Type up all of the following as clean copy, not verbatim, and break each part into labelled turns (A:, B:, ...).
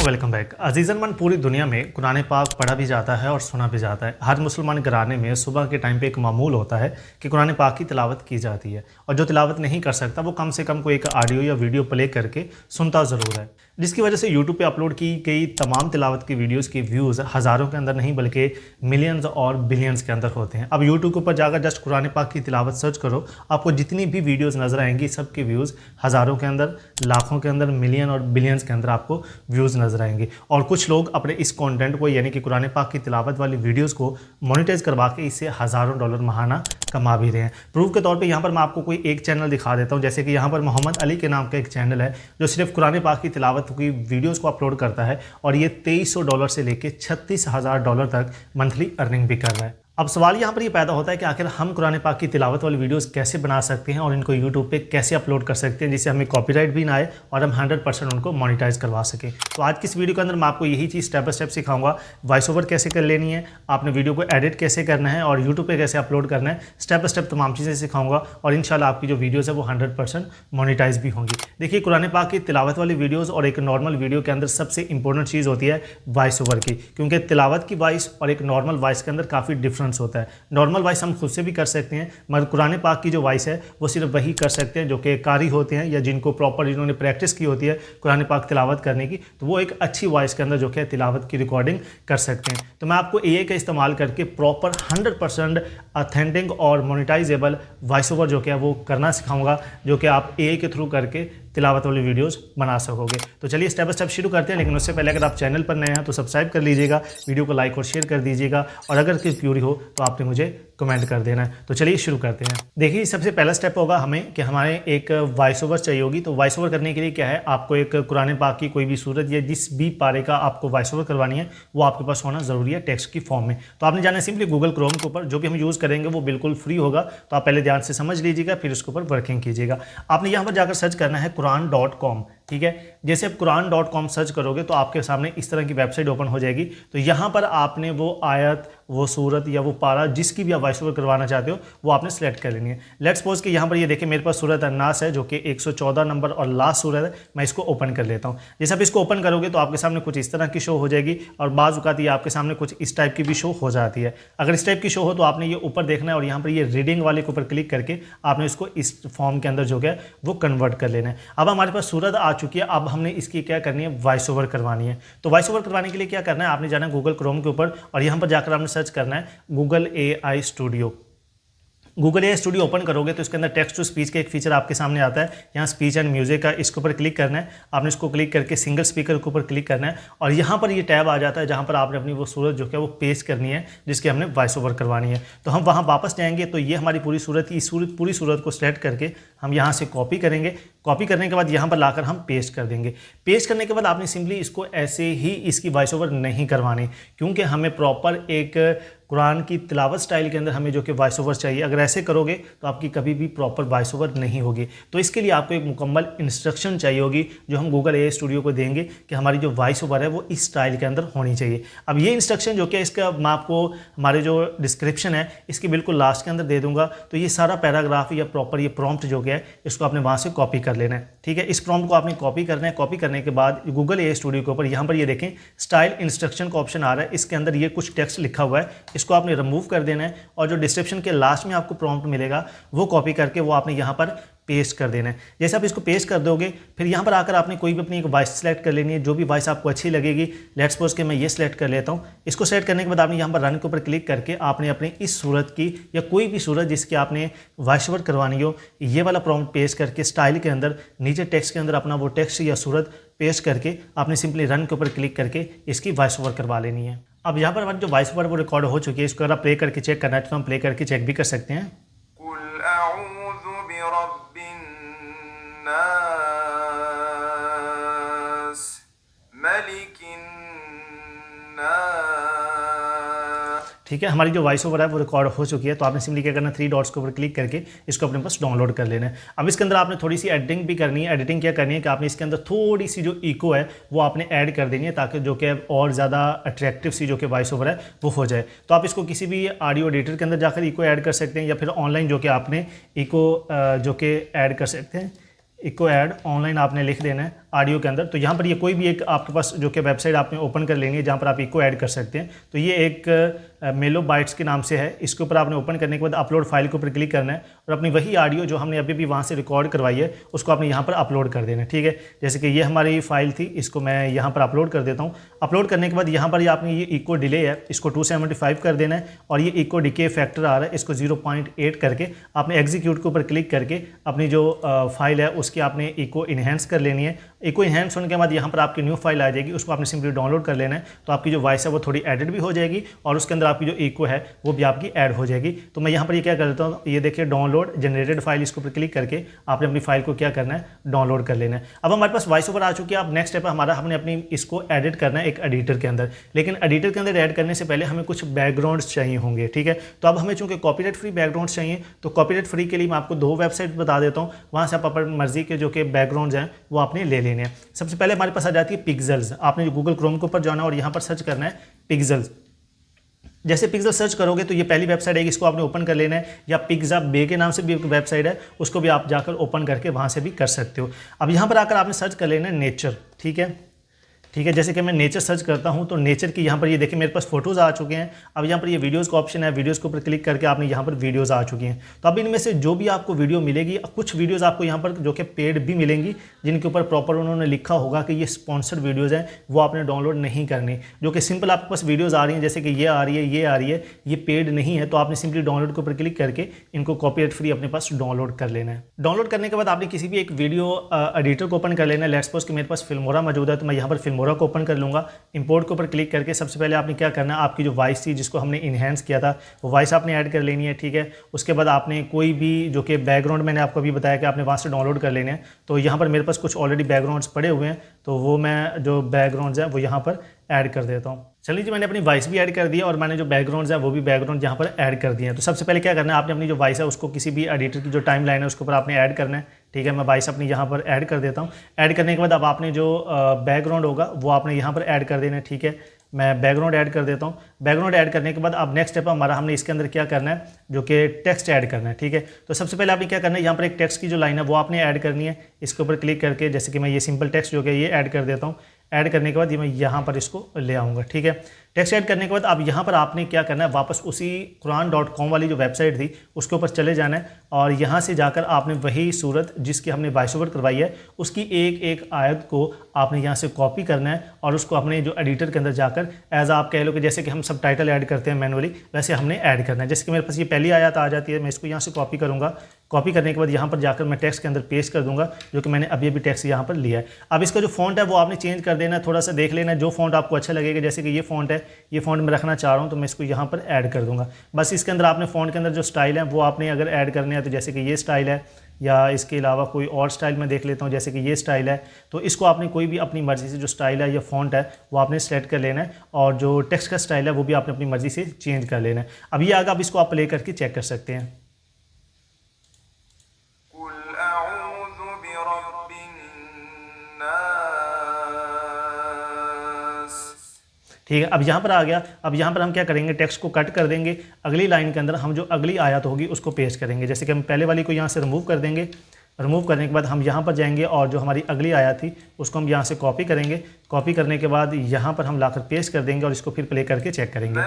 A: Welcome back. Azizan मन, पूरी दुनिया में कुरान पाक पढ़ा भी जाता है और सुना भी जाता है। हर मुसलमान घराने में सुबह के टाइम पे एक मामूल होता है कि कुरान पाक की तिलावत की जाती है, और जो तिलावत नहीं कर सकता वो कम से कम कोई एक ऑडियो या वीडियो प्ले करके सुनता ज़रूर है, जिसकी वजह से यूट्यूब पे अपलोड की गई तमाम तिलावत की वीडियोज़ के व्यूज़ हज़ारों के अंदर नहीं बल्कि मिलियंस और बिलियंस के अंदर होते हैं। अब यूट्यूब के ऊपर जाकर जस्ट कुरान पाक की तिलावत सर्च करो, आपको जितनी भी वीडियोज़ नज़र आएंगी सबके व्यूज़ हज़ारों के अंदर, लाखों के अंदर, मिलियन और बिलियंस के अंदर आपको व्यूज़ नजर आएंगे। और कुछ लोग अपने इस कंटेंट को यानी कि कुरान पाक की तिलावत वाली वीडियोस को मोनेटाइज करवा के इससे हज़ारों डॉलर महाना कमा भी रहे हैं। प्रूफ के तौर पे यहाँ पर मैं आपको कोई एक चैनल दिखा देता हूँ। जैसे कि यहाँ पर मोहम्मद अली के नाम का एक चैनल है जो सिर्फ कुरान पाक की तिलावत की वीडियोज़ को अपलोड करता है, और ये $2300 से लेकर $36,000 तक मंथली अर्निंग भी कर रहा है। अब सवाल यहाँ पर ये पैदा होता है कि आखिर हम कुरान पाक की तिलावत वाली वीडियोस कैसे बना सकते हैं और इनको यूट्यूब पे कैसे अपलोड कर सकते हैं जिससे हमें कॉपीराइट भी ना आए और हम 100% उनको मोनेटाइज करवा सकें। तो आज की इस वीडियो के अंदर मैं आपको यही चीज़ स्टेप बाय स्टेप सिखाऊंगा। वॉइस ओवर कैसे कर लेनी है, आपने वीडियो को एडिट कैसे करना है और यूट्यूब पर कैसे अपलोड करना है, स्टेप बाय स्टेप तमाम चीज़ें सिखाऊंगा, और इंशाल्लाह आपकी जो वीडियोज़ है वो 100% मोनेटाइज भी होंगी। देखिए, कुरान पाक की तिलावत वाली वीडियोज़ और एक नॉर्मल वीडियो के अंदर सबसे इंपॉर्टेंट चीज़ होती है वॉइस ओवर की, क्योंकि तिलावत की वॉइस और एक नॉर्मल वॉइस के अंदर काफ़ी डिफरेंस होता है। नॉर्मल वॉइस हम खुद से भी कर सकते हैं, मगर कुरान पाक की जो वॉइस है वो सिर्फ वही कर सकते हैं जो कि कारी होते हैं या जिनको प्रॉपर जिन्होंने प्रैक्टिस की होती है कुरान पाक तिलावत करने की, तो वो एक अच्छी वॉइस के अंदर जो कि तिलावत की रिकॉर्डिंग कर सकते हैं। तो मैं आपको एआई का इस्तेमाल करके प्रॉपर 100% ऑथेंटिक और मोनेटाइजेबल वॉइस ओवर जो कि है वो करना सिखाऊंगा, जो कि आप एआई के थ्रू करके तिलावत वाली वीडियोस बना सकोगे। तो चलिए स्टेप बाय स्टेप शुरू करते हैं, लेकिन उससे पहले अगर आप चैनल पर नए हैं तो सब्सक्राइब कर लीजिएगा, वीडियो को लाइक और शेयर कर दीजिएगा, और अगर कोई क्यूरी हो तो आपने मुझे कमेंट कर देना है। तो चलिए शुरू करते हैं। देखिए, सबसे पहला स्टेप होगा हमें कि हमारे एक वॉइस ओवर चाहिए होगी। तो वॉइस ओवर करने के लिए क्या है, आपको एक कुरान पाक की कोई भी सूरत या जिस भी पारे का आपको वॉइस ओवर करवानी है वो आपके पास होना ज़रूरी है टेक्स्ट की फॉर्म में। तो आपने जाना है सिंपली गूगल क्रोम के ऊपर, जो भी हम यूज़ करेंगे वो बिल्कुल फ्री होगा, तो आप पहले ध्यान से समझ लीजिएगा, फिर उसके ऊपर वर्किंग कीजिएगा। आपने यहाँ पर जाकर सर्च करना है quran.com। ठीक है, जैसे आप quran.com सर्च करोगे तो आपके सामने इस तरह की वेबसाइट ओपन हो जाएगी। तो यहाँ पर आपने वो आयत, वो सूरत या वो पारा जिसकी भी आप वॉइस ओवर करवाना चाहते हो वो आपने सेलेक्ट कर लेनी है। लेट्स सपोज कि यहाँ पर ये देखिए मेरे पास सूरत अन्नास है जो कि 114 नंबर और लास्ट सूरत है। मैं इसको ओपन कर लेता हूँ। जैसे आप इसको ओपन करोगे तो आपके सामने कुछ इस तरह की शो हो जाएगी, और बाज़ औक़ात ये आपके सामने कुछ इस टाइप की भी शो हो जाती है। अगर इस टाइप की शो हो तो आपने ये ऊपर देखना है और यहाँ पर ये रीडिंग वाले के ऊपर क्लिक करके आपने इसको इस फॉर्म के अंदर जो है वो कन्वर्ट कर लेना है। अब हमारे पास सूरत आ चुकी है, अब हमने इसकी क्या करनी है, वॉइस ओवर करवानी है। तो वॉइस ओवर करवाने के लिए क्या करना है, आपने जाना है गूगल क्रोम के ऊपर और यहाँ पर जाकर आपने सर्च करना है Google AI studio. Google AI studio open करोगे तो इसके अंदर टेक्स्ट टू स्पीच का एक फीचर आपके सामने आता है। यहाँ स्पीच एंड म्यूजिक का, इसके ऊपर क्लिक करना है। आपने इसको क्लिक करके सिंगल स्पीकर के ऊपर क्लिक करना है, और यहाँ पर ये टैब आ जाता है जहाँ पर आपने अपनी वो सूरत जो है वो पेस्ट करनी है जिसकी हमने वॉइस ओवर करवानी है। तो हम वहाँ वापस जाएंगे तो ये हमारी पूरी सूरत, इस पूरी सूरत को सेलेक्ट करके हम यहाँ से कॉपी करेंगे। कॉपी करने के बाद यहाँ पर लाकर हम पेस्ट कर देंगे। पेस्ट करने के बाद आपने सिंपली इसको ऐसे ही इसकी वॉइस ओवर नहीं करवानी, क्योंकि हमें प्रॉपर एक कुरान की तिलावत स्टाइल के अंदर हमें जो कि वॉइस ओवर चाहिए। अगर ऐसे करोगे तो आपकी कभी भी प्रॉपर वॉइस ओवर नहीं होगी। तो इसके लिए आपको एक मुकम्मल इंस्ट्रक्शन चाहिए होगी जो हम गूगल AI स्टूडियो को देंगे कि हमारी जो वॉइस ओवर है वो इस स्टाइल के अंदर होनी चाहिए। अब ये इंस्ट्रक्शन जो कि इसका मैं आपको हमारे जो डिस्क्रिप्शन है इसकी बिल्कुल लास्ट के अंदर दे दूंगा। तो ये सारा पैराग्राफ या प्रॉपर ये प्रॉम्प्ट जो कि है इसको आपने वहाँ से कॉपी कर लेना है। ठीक है, इस प्रॉम्प्ट को आपने कॉपी करना है। कॉपी करने के बाद गूगल AI स्टूडियो के ऊपर यहाँ पर ये देखें स्टाइल इंस्ट्रक्शन का ऑप्शन आ रहा है, इसके अंदर ये कुछ टेक्स्ट लिखा हुआ है, इसको आपने रिमूव कर देना है, और जो डिस्क्रिप्शन के लास्ट में आपको प्रॉम्प्ट मिलेगा वो कॉपी करके वो आपने यहाँ पर पेस्ट कर देना है। जैसे आप इसको पेस्ट कर दोगे फिर यहाँ पर आकर आपने कोई भी अपनी एक वॉइस सेलेक्ट कर लेनी है, जो भी वॉइस आपको अच्छी लगेगी। लेट्स सपोज के मैं ये सेलेक्ट कर लेता हूँ। इसको सेलेक्ट करने के बाद आपने यहाँ पर रन के ऊपर क्लिक करके आपने अपनी इस सूरत की या कोई भी सूरत जिसकी आपने वॉइस ओवर करवानी हो, ये वाला प्रॉम्प्ट पेस्ट करके स्टाइल के अंदर नीचे टेक्स्ट के अंदर अपना वो टेक्स्ट या सूरत पेस्ट करके आपने सिंपली रन के ऊपर क्लिक करके इसकी वॉइस ओवर करवा लेनी है। अब यहाँ पर हमारी जो वॉइस ओवर वो रिकॉर्ड हो चुकी है, इसको अगर आप प्ले करके चेक करना है तो हम प्ले करके चेक भी कर सकते हैं। ठीक है, हमारी जो वॉइस ओवर है वो रिकॉर्ड हो चुकी है। तो आपने सिंपली क्या करना है, 3 डॉट्स के ऊपर क्लिक करके इसको अपने पास डाउनलोड कर लेना है। अब इसके अंदर आपने थोड़ी सी एडिटिंग भी करनी है। एडिटिंग क्या करनी है कि आपने इसके अंदर थोड़ी सी जो इको है वो आपने ऐड कर देनी है, ताकि जो कि और ज़्यादा अट्रैक्टिव सी जो कि वॉइस ओवर है वो हो जाए। तो आप इसको किसी भी ऑडियो एडिटर के अंदर जाकर इको ऐड कर सकते हैं, या फिर ऑनलाइन जो कि आपने इको जो कि ऐड कर सकते हैं। इको ऐड ऑनलाइन आपने लिख देना है ऑडियो के अंदर। तो यहाँ पर ये कोई भी एक आपके पास जो कि वेबसाइट आपने ओपन कर लेनी है जहाँ पर आप इको ऐड कर सकते हैं। तो ये एक मेलो बाइट्स के नाम से है, इसके ऊपर आपने ओपन करने के बाद अपलोड फाइल के ऊपर क्लिक करना है और अपनी वही ऑडियो जो हमने अभी भी वहाँ से रिकॉर्ड करवाई है उसको आपने यहाँ पर अपलोड कर देना है। ठीक है, जैसे कि ये हमारी फाइल थी, इसको मैं यहाँ पर अपलोड कर देता हूँ। अपलोड करने के बाद यहाँ पर आपने ये इको डिले है इसको 275 कर देना है और ये इको डिके फैक्टर आ रहा है इसको 0.8 करके आपने एग्जीक्यूट के ऊपर क्लिक करके अपनी जो फाइल है उसकी आपने इको इन्हेंस कर लेनी है। इको इन्हेंस होने के बाद यहाँ पर आपकी न्यू फाइल आ जाएगी, उसको आपने सिंपली डाउनलोड कर लेना है। तो आपकी जो वॉइस है वो थोड़ी एडिट भी हो जाएगी और उसके अंदर आपकी जो इको है वो भी आपकी ऐड हो जाएगी। तो मैं यहाँ पर ये क्या कर देता हूँ, ये देखिए डाउनलोड जनरेटेड फाइल, इसके ऊपर क्लिक करके आपने अपनी फाइल को क्या करना है, डाउनलोड कर लेना है। अब हमारे पास वॉइस ओवर आ चुकी है। अब नेक्स्ट स्टेप हमारा, हमने अपनी इसको एडिट करना है एक एडिटर के अंदर, लेकिन एडिटर के अंदर ऐड करने से पहले हमें कुछ बैकग्राउंड्स चाहिए होंगे। ठीक है, तो अब हमें चूंकि कॉपीराइट फ्री बैकग्राउंड्स चाहिए, तो कॉपीराइट फ्री के लिए मैं आपको 2 वेबसाइट बता देता हूँ, वहाँ से आप अपनी मर्जी के जो कि बैकग्राउंड्स हैं वो आपने ले लेने हैं। सबसे पहले हमारे पास आ जाती है पिक्सेल्स। आपने गूगल क्रोम के ऊपर जाना और यहाँ पर सर्च करना है पिक्सेल्स। जैसे पिक्सल सर्च करोगे तो ये पहली वेबसाइट है, इसको आपने ओपन कर लेना है, या पिक्सा बे के नाम से भी एक वेबसाइट है, उसको भी आप जाकर ओपन करके वहाँ से भी कर सकते हो। अब यहाँ पर आकर आपने सर्च कर लेना है नेचर। ठीक है, जैसे कि मैं नेचर सर्च करता हूँ तो नेचर की यहाँ पर ये देखिए मेरे पास फोटोज़ आ चुके हैं। अब यहाँ पर ये वीडियोज़ का ऑप्शन है, वीडियोज़ के ऊपर क्लिक करके आपने यहाँ पर वीडियोज़ आ चुकी हैं। तो अब इनमें से जो भी आपको वीडियो मिलेगी, कुछ वीडियोज़ आपको यहाँ पर जो कि पेड भी मिलेंगी, जिनके ऊपर प्रॉपर उन्होंने लिखा होगा कि ये स्पॉन्सर्ड वीडियोज़ हैं, वो आपने डाउनलोड नहीं करनी। जो कि सिंपल आपके पास वीडियोज़ आ रही हैं, जैसे कि ये आ रही है, ये आ रही है, ये पेड नहीं है, तो आपने सिंपली डाउनलोड के ऊपर क्लिक करके इनको कॉपीराइट फ्री अपने पास डाउनलोड कर लेना है। डाउनलोड करने के बाद आपने किसी भी एक वीडियो एडिटर को ओपन कर लेना है। लेट्स सपोज कि मेरे पास फिल्मोरा मौजूद है, तो मैं यहाँ पर फिल्मोरा को ओपन कर लूँगा। इंपोर्ट के ऊपर क्लिक करके सबसे पहले आपने क्या करना है, आपकी जो वॉइस थी जिसको हमने इन्हेंस किया था वो वॉइस आपने ऐड कर लेनी है। ठीक है, उसके बाद आपने कोई भी जो कि बैकग्राउंड, मैंने आपको अभी बताया कि आपने वहाँ से डाउनलोड कर लेने हैं। तो यहाँ पर मेरे पास कुछ ऑलरेडी बैकग्राउंड्स पड़े हुए हैं, तो वो मैं जो बैकग्राउंड्स हैं वो यहाँ पर ऐड कर देता हूँ। चलिए जी, मैंने अपनी वॉइस भी ऐड कर दी है और मैंने जो बैकग्राउंड्स हैं वो भी बैकग्राउंड यहाँ पर ऐड कर दिए हैं। तो सबसे पहले क्या करना है, आपने अपनी जो वॉइस है उसको किसी भी एडिटर की जो टाइम लाइन है उसके ऊपर आपने ऐड करना है। ठीक है, मैं वॉइस अपनी यहाँ पर ऐड कर देता हूँ। ऐड करने के बाद अब आपने जो बैकग्राउंड होगा वो आपने यहाँ पर ऐड कर देना है। ठीक है, मैं बैकग्राउंड ऐड कर देता हूँ। बैकग्राउंड ऐड करने के बाद अब नेक्स्ट स्टेप हमारा, हमने इसके अंदर क्या करना है, जो कि टेक्स्ट ऐड करना है। ठीक है, तो सबसे पहले आपने क्या करना है, यहाँ पर एक टेक्स्ट की जो लाइन है वो आपने ऐड करनी है। इसके ऊपर क्लिक करके, जैसे कि मैं ये सिंपल टेक्स्ट जो कि ये ऐड कर देता हूँ। ऐड करने के बाद ये मैं यहाँ पर इसको ले आऊँगा। ठीक है, टेक्स्ट ऐड करने के बाद अब यहाँ पर आपने क्या करना है, वापस उसी कुरान.com वाली जो वेबसाइट थी उसके ऊपर चले जाना है और यहाँ से जाकर आपने वही सूरत जिसकी हमने वॉइस ओवर करवाई है उसकी एक एक आयत को आपने यहाँ से कॉपी करना है और उसको अपने जो एडिटर के अंदर जाकर एज आप कह लो कि जैसे कि हम सब टाइटल ऐड करते हैं मैनुअली, वैसे हमने ऐड करना है। जैसे कि मेरे पास ये पहली आयत आ जाती है, मैं इसको यहाँ से कॉपी करूँगा। कॉपी करने के बाद यहाँ पर जाकर मैं टेक्स्ट के अंदर पेस्ट कर दूंगा, जो कि मैंने अभी टेक्स्ट यहाँ पर लिया है। अब इसका जो फॉन्ट है वो आपने चेंज कर देना है, थोड़ा सा देख लेना जो फॉन्ट आपको अच्छा लगेगा। जैसे कि ये फॉन्ट है, ये फॉन्ट मैं रखना चाह रहा हूँ तो मैं इसको यहाँ पर ऐड कर दूंगा। बस इसके अंदर आपने फॉन्ट के अंदर जो स्टाइल है वो आपने अगर ऐड करने हैं तो जैसे कि ये स्टाइल है, या इसके अलावा कोई और स्टाइल मैं देख लेता हूँ, जैसे कि ये स्टाइल है। तो इसको आपने कोई भी अपनी मर्ज़ी से जो स्टाइल है या फॉन्ट है वो आपने सेलेक्ट कर लेना है और जो टेक्स्ट का स्टाइल है वो भी आपने अपनी मर्ज़ी से चेंज कर लेना है। अब ये आगे आप इसको आप प्ले करके चेक कर सकते हैं। ठीक है, अब यहाँ पर आ गया। अब यहाँ पर हम क्या करेंगे, टेक्स्ट को कट कर देंगे। अगली लाइन के अंदर हम जो अगली आयत होगी उसको पेस्ट करेंगे। जैसे कि हम पहले वाली को यहाँ से रिमूव कर देंगे। रिमूव करने के बाद हम यहाँ पर जाएंगे और जो हमारी अगली आयत थी उसको हम यहाँ से कॉपी करेंगे। कॉपी करने के बाद यहाँ पर हम लाकर पेस्ट कर देंगे और इसको फिर प्ले करके चेक करेंगे।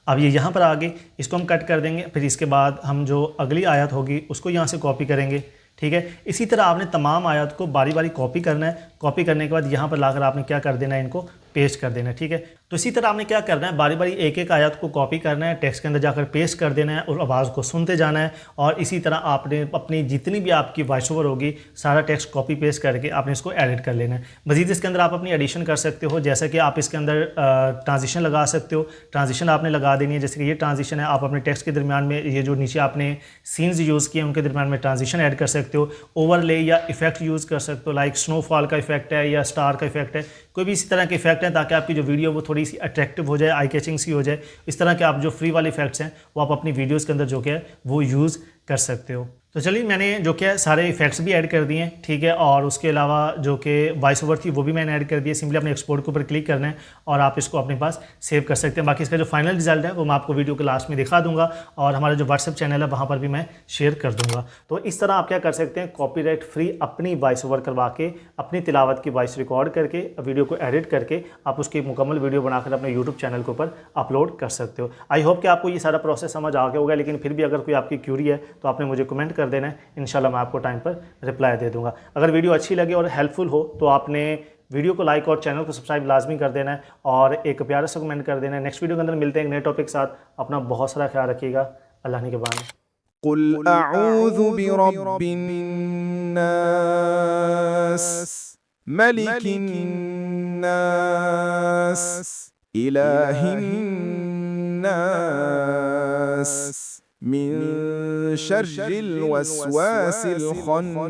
A: अब ये यहाँ पर आ गई, इसको हम कट कर देंगे। फिर इसके बाद हम जो अगली आयत होगी उसको यहाँ से कॉपी करेंगे। ठीक है, इसी तरह आपने तमाम आयत को बारी बारी कॉपी करना है। कॉपी करने के बाद यहाँ पर लाकर आपने क्या कर देना है, इनको पेस्ट कर देना है। ठीक है, तो इसी तरह आपने क्या करना है, बारी बारी एक एक आयत को कॉपी करना है, टेक्स्ट के अंदर जाकर पेस्ट कर देना है और आवाज़ को सुनते जाना है। और इसी तरह आपने अपनी जितनी भी आपकी वॉइस ओवर होगी सारा टेक्स्ट कॉपी पेस्ट करके आपने इसको एडिट कर लेना है। मज़ीद इसके अंदर आप अपनी एडिशन कर सकते हो, जैसे कि आप इसके अंदर ट्रांजिशन लगा सकते हो। ट्रांजिशन आपने लगा देनी है, जैसे कि ये ट्रांजिशन है, आप अपने टेक्स्ट के दरमियान में ये जो नीचे आपने सीन्स यूज़ किए उनके दरमियान में ट्रांजिशन ऐड कर सकते हो। ओवरले या इफेक्ट यूज़ कर सकते हो, लाइक स्नोफॉल का इफेक्ट है या स्टार का इफेक्ट है, कोई भी इसी तरह के इफेक्ट हैं ताकि आपकी जो वीडियो वो थोड़ी सी अट्रैक्टिव हो जाए, आई कैचिंग सी हो जाए। इस तरह के आप जो फ्री वाले इफेक्ट्स हैं वो आप अपनी वीडियोज़ के अंदर जो कि है वो यूज़ कर सकते हो। तो चलिए मैंने जो कि सारे इफेक्ट्स भी ऐड कर दिए हैं, ठीक है। और उसके अलावा जो कि वॉइस ओवर थी वो भी मैंने ऐड कर दिया। सिंपली अपने एक्सपोर्ट के ऊपर क्लिक करना है और आप इसको अपने पास सेव कर सकते हैं। बाकी इसका जो फाइनल रिजल्ट है वो मैं आपको वीडियो के लास्ट में दिखा दूंगा और हमारा जो व्हाट्सएप चैनल है वहाँ पर भी मैं शेयर कर दूंगा। तो इस तरह आप क्या कर सकते हैं, कॉपीराइट फ्री अपनी वॉइस ओवर करवा के, अपनी तिलावत की वॉइस रिकॉर्ड करके, वीडियो को एडिट करके आप उसकी मुकम्मल वीडियो बनाकर अपने यूट्यूब चैनल के ऊपर अपलोड कर सकते हो। आई होप कि आपको ये सारा प्रोसेस समझ आ गया होगा, लेकिन फिर भी अगर कोई आपकी क्यूरी है तो आपने मुझे कमेंट कर देना है, इंशाल्लाह मैं आपको टाइम पर रिप्लाई दे दूंगा। अगर वीडियो अच्छी लगे और हेल्पफुल हो तो आपने वीडियो को लाइक और चैनल को सब्सक्राइब लाजमी कर देना है और एक प्यारा सा कमेंट कर देना है। नेक्स्ट वीडियो के अंदर मिलते हैं एक नए टॉपिक के साथ। अपना बहुत सारा ख्याल रखिएगा। अल्लाह निगहबान।
B: कुल अऊज़ु बिरब्बिन नास मलिकिन नास इलाहिन नास मिन शर्रिल वस्वासिल खन्नास